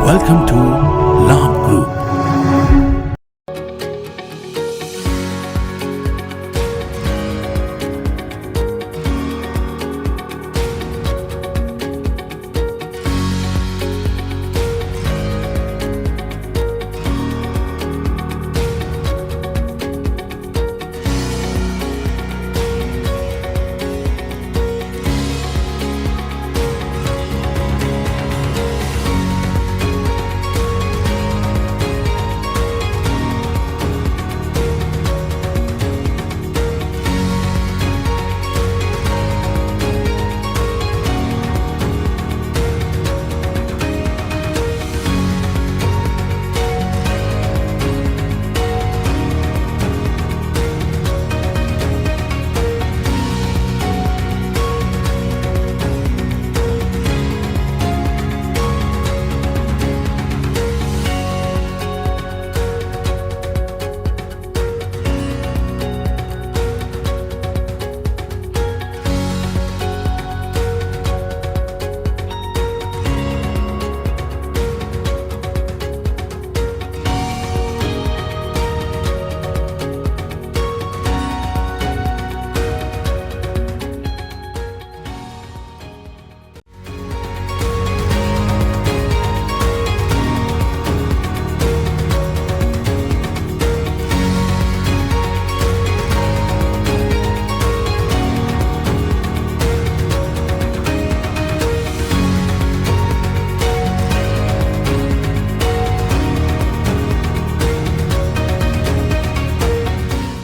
Welcome to Labh Group.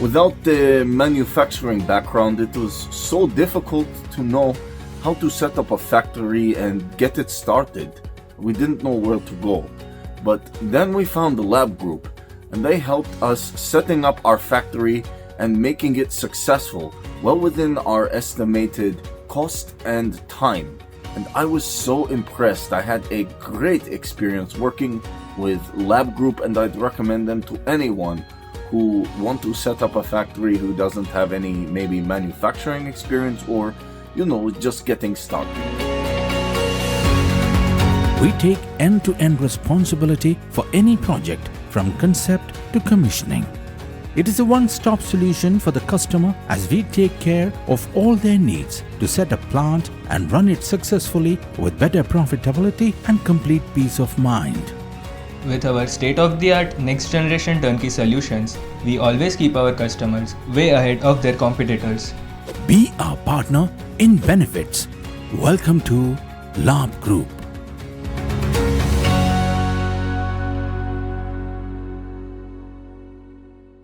Without the manufacturing background, it was so difficult to know how to set up a factory and get it started. We didn't know where to go. But then we found the Labh Group, and they helped us setting up our factory and making it successful, well within our estimated cost and time. And I was so impressed. I had a great experience working with Labh Group, and I'd recommend them to anyone who want to set up a factory who doesn't have any maybe manufacturing experience or, just getting started. We take end-to-end responsibility for any project from concept to commissioning. It is a one-stop solution for the customer as we take care of all their needs to set a plant and run it successfully with better profitability and complete peace of mind. With our state-of-the-art next-generation turnkey solutions, we always keep our customers way ahead of their competitors. Be our partner in benefits. Welcome to Labh Group.